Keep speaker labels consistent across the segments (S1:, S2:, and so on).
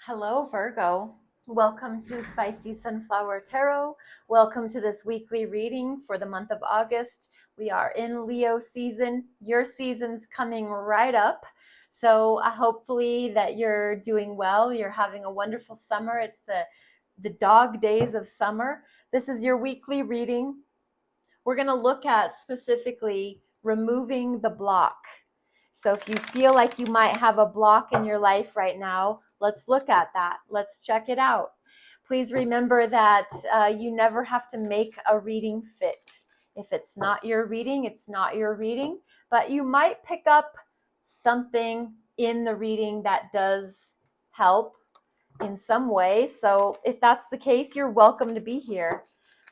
S1: Hello, Virgo. Welcome to Spicy Sunflower Tarot. Welcome to this weekly reading for the month of August. We are in Leo season. Your season's coming right up. So hopefully that you're doing well. You're having a wonderful summer. It's the dog days of summer. This is your weekly reading. We're going to look at specifically removing the block. So if you feel like you might have a block in your life right now, let's look at that. Let's check it out. Please remember that you never have to make a reading fit. If it's not your reading, it's not your reading. But you might pick up something in the reading that does help in some way. So if that's the case, you're welcome to be here.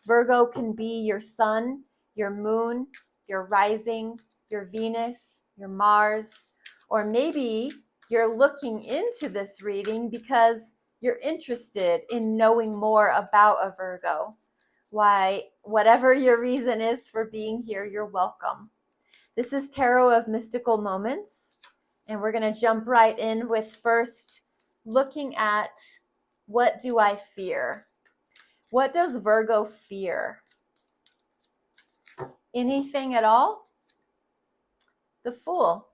S1: Virgo can be your sun, your moon, your rising, your Venus, your Mars, or maybe you're looking into this reading because you're interested in knowing more about a Virgo. Why, whatever your reason is for being here, you're welcome. This is Tarot of Mystical Moments, and we're going to jump right in with first looking at what do I fear? What does Virgo fear? Anything at all? The Fool.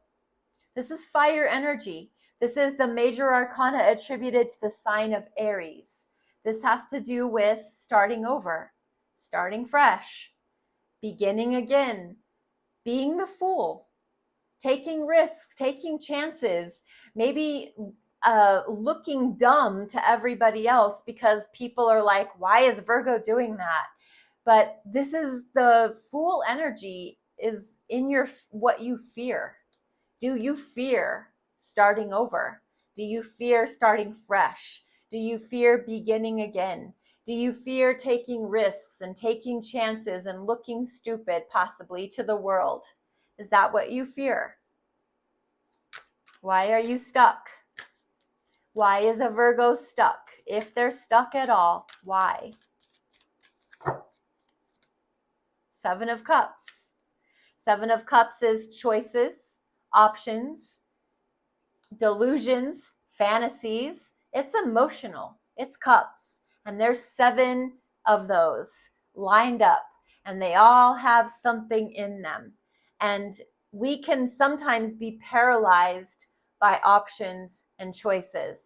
S1: This is fire energy. This is the major arcana attributed to the sign of Aries. This has to do with starting over, starting fresh, beginning again, being the fool, taking risks, taking chances, maybe looking dumb to everybody else because people are like, why is Virgo doing that? But this is the Fool energy is in your what you fear. Do you fear starting over? Do you fear starting fresh? Do you fear beginning again? Do you fear taking risks and taking chances and looking stupid possibly to the world? Is that what you fear? Why are you stuck? Why is a Virgo stuck? If they're stuck at all, why? Seven of Cups. Seven of Cups is choices, options, delusions, fantasies. It's emotional. It's cups. And there's seven of those lined up. And they all have something in them. And we can sometimes be paralyzed by options and choices.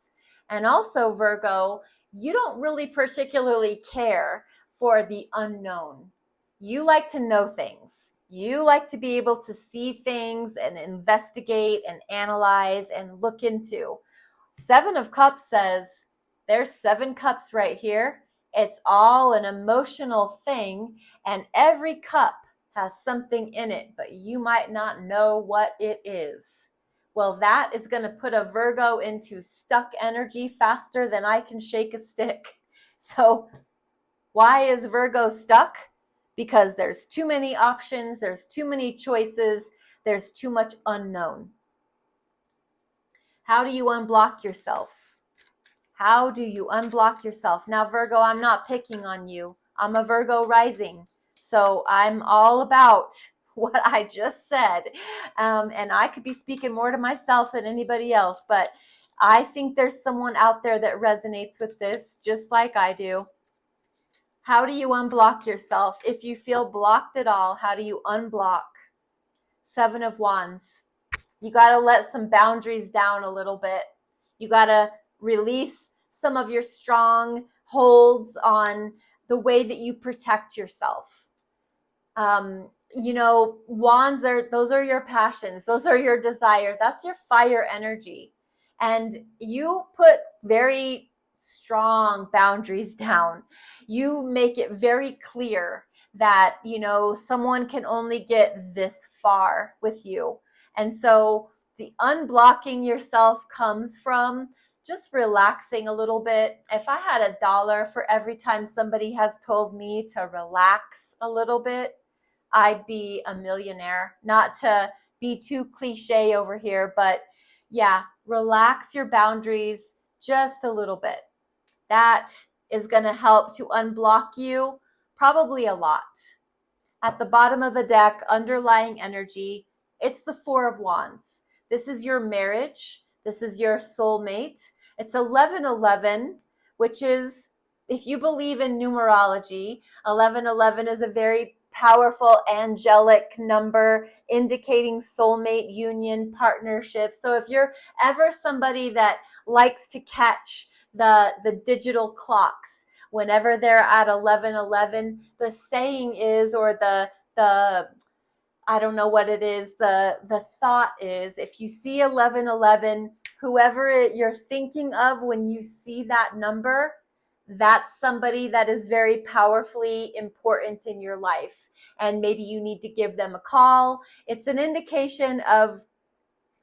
S1: And also, Virgo, you don't really particularly care for the unknown. You like to know things. You like to be able to see things and investigate and analyze and look into. Seven of Cups says there's seven cups right here. It's all an emotional thing, and every cup has something in it, but you might not know what it is. Well, that is going to put a Virgo into stuck energy faster than I can shake a stick. So why is Virgo stuck? Because there's too many options, there's too many choices, there's too much unknown. How do you unblock yourself? How do you unblock yourself? Now, Virgo, I'm not picking on you. I'm a Virgo rising, so I'm all about what I just said. And I could be speaking more to myself than anybody else, but I think there's someone out there that resonates with this just like I do. How do you unblock yourself? If you feel blocked at all, how do you unblock? Seven of Wands. You got to let some boundaries down a little bit. You got to release some of your strong holds on the way that you protect yourself. Wands those are your passions. Those are your desires. That's your fire energy. And you put very strong boundaries down. You make it very clear that, someone can only get this far with you. And so the unblocking yourself comes from just relaxing a little bit. If I had $1 for every time somebody has told me to relax a little bit, I'd be a millionaire. Not to be too cliche over here, but yeah, relax your boundaries just a little bit. That is going to help to unblock you probably a lot. At the bottom of the deck, underlying energy, it's the Four of Wands. This is your marriage. This is your soulmate. It's 1111, which is, if you believe in numerology, 1111 is a very powerful angelic number indicating soulmate union, partnership. So if you're ever somebody that likes to catch the digital clocks, whenever they're at 1111, the saying is, or the I don't know what it is, the thought is, if you see 1111, whoever you're thinking of when you see that number, that's somebody that is very powerfully important in your life. And maybe you need to give them a call. It's an indication of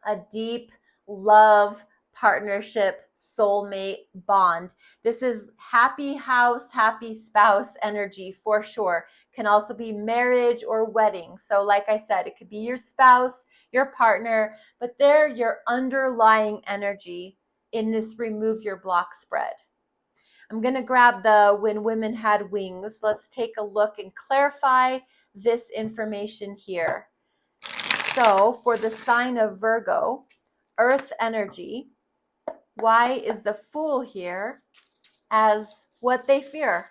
S1: a deep love, partnership, soulmate bond. This is happy house, happy spouse energy for sure. Can also be marriage or wedding. So like I said, it could be your spouse, your partner, but they're your underlying energy in this remove your block spread. I'm going to grab the When Women Had Wings. Let's take a look and clarify this information here. So for the sign of Virgo, earth energy, why is the Fool here as what they fear?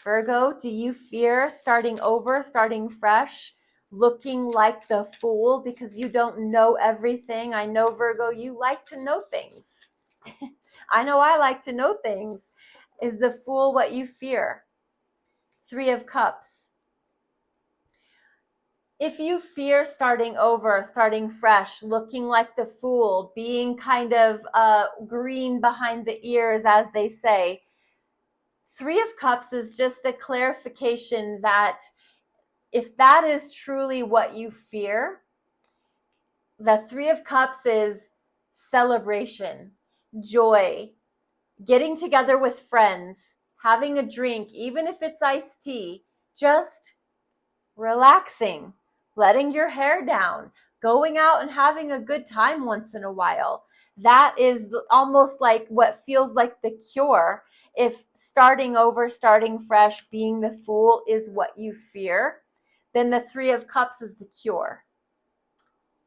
S1: Virgo, do you fear starting over, starting fresh, looking like the Fool because you don't know everything? I know, Virgo, you like to know things. I know I like to know things. Is the Fool what you fear? Three of Cups. If you fear starting over, starting fresh, looking like the Fool, being kind of green behind the ears, as they say, Three of Cups is just a clarification that if that is truly what you fear, the Three of Cups is celebration, joy, getting together with friends, having a drink, even if it's iced tea, just relaxing, letting your hair down, going out and having a good time once in a while. That is almost like what feels like the cure. If starting over, starting fresh, being the Fool is what you fear, then the Three of Cups is the cure.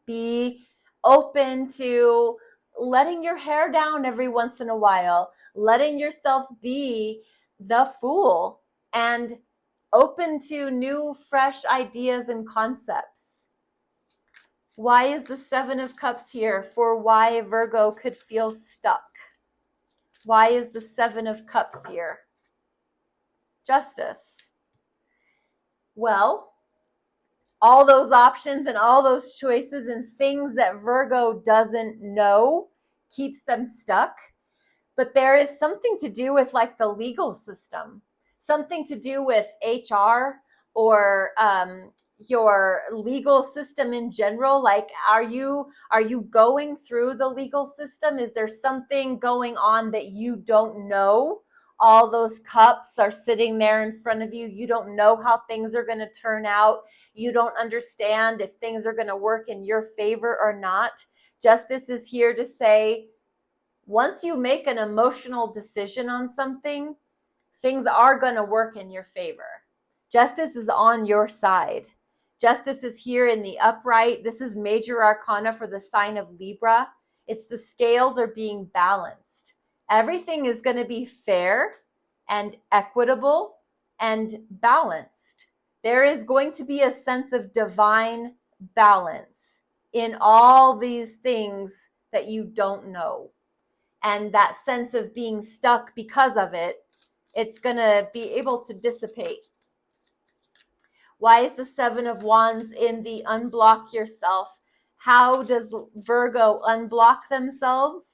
S1: Be open to letting your hair down every once in a while, letting yourself be the Fool, and open to new, fresh ideas and concepts. Why is the Seven of Cups here for why Virgo could feel stuck? Why is the Seven of Cups here? Justice. Well, all those options and all those choices and things that Virgo doesn't know keeps them stuck. But there is something to do with like the legal system, something to do with HR or your legal system in general. Like, are you going through the legal system? Is there something going on that you don't know? All those cups are sitting there in front of you. You don't know how things are going to turn out. You don't understand if things are going to work in your favor or not. Justice is here to say, once you make an emotional decision on something, things are going to work in your favor. Justice is on your side. Justice is here in the upright. This is major arcana for the sign of Libra. It's the scales are being balanced. Everything is going to be fair and equitable and balanced. There is going to be a sense of divine balance in all these things that you don't know. And that sense of being stuck because of it, it's going to be able to dissipate. Why is the Seven of Wands in the unblock yourself? How does Virgo unblock themselves?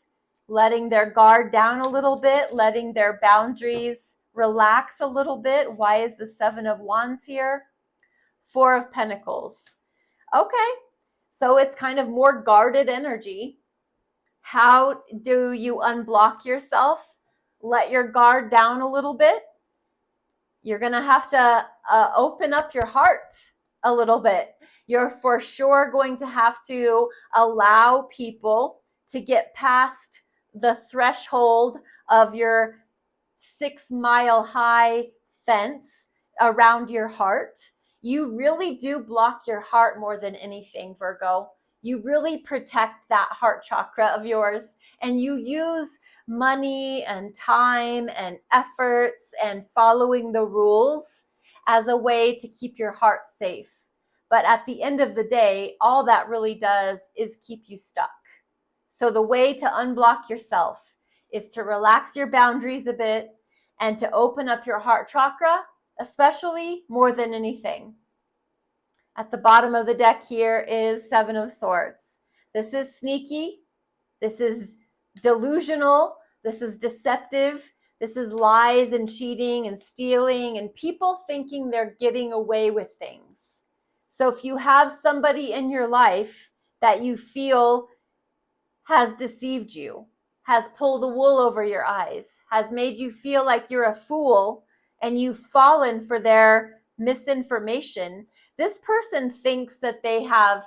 S1: Letting their guard down a little bit, letting their boundaries relax a little bit. Why is the Seven of Wands here? Four of Pentacles. Okay, so it's kind of more guarded energy. How do you unblock yourself? Let your guard down a little bit. You're going to have to open up your heart a little bit. You're for sure going to have to allow people to get past the threshold of your 6-mile high fence around your heart. You really do block your heart more than anything, Virgo. You really protect that heart chakra of yours, and you use money and time and efforts and following the rules as a way to keep your heart safe. But at the end of the day, all that really does is keep you stuck. So the way to unblock yourself is to relax your boundaries a bit and to open up your heart chakra, especially more than anything. At the bottom of the deck here is Seven of Swords. This is sneaky. This is delusional. This is deceptive. This is lies and cheating and stealing and people thinking they're getting away with things. So if you have somebody in your life that you feel has deceived you, has pulled the wool over your eyes, has made you feel like you're a fool and you've fallen for their misinformation, this person thinks that they have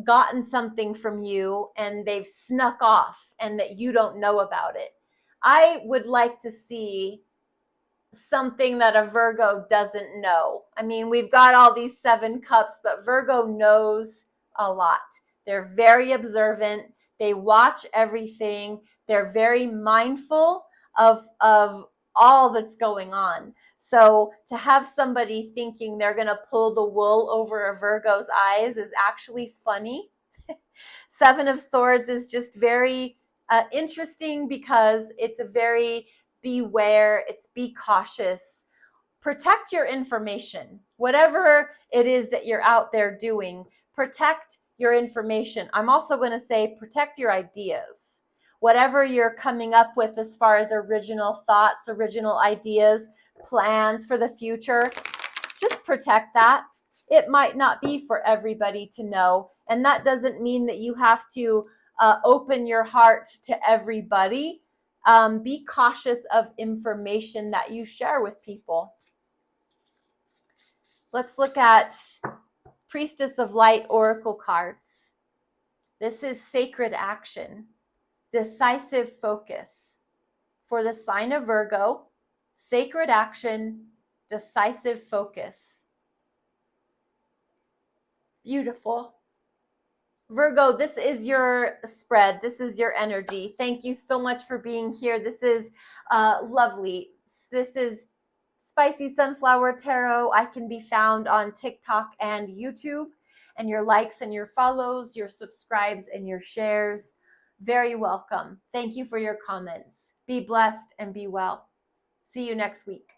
S1: gotten something from you and they've snuck off and that you don't know about it. I would like to see something that a Virgo doesn't know. I mean, we've got all these 7 cups, but Virgo knows a lot. They're very observant. They watch everything. They're very mindful of all that's going on. So to have somebody thinking they're going to pull the wool over a Virgo's eyes is actually funny. 7 of Swords is just very interesting because it's a very beware, it's be cautious. Protect your information. Whatever it is that you're out there doing, protect your information. I'm also going to say protect your ideas. Whatever you're coming up with as far as original thoughts, original ideas, plans for the future, just protect that. It might not be for everybody to know, and that doesn't mean that you have to open your heart to everybody. Be cautious of information that you share with people. Let's look at Priestess of Light Oracle cards. This is sacred action, decisive focus. For the sign of Virgo, sacred action, decisive focus. Beautiful. Virgo, this is your spread. This is your energy. Thank you so much for being here. This is lovely. This is Spicy Sunflower Tarot. I can be found on TikTok and YouTube. And your likes and your follows, your subscribes and your shares, very welcome. Thank you for your comments. Be blessed and be well. See you next week.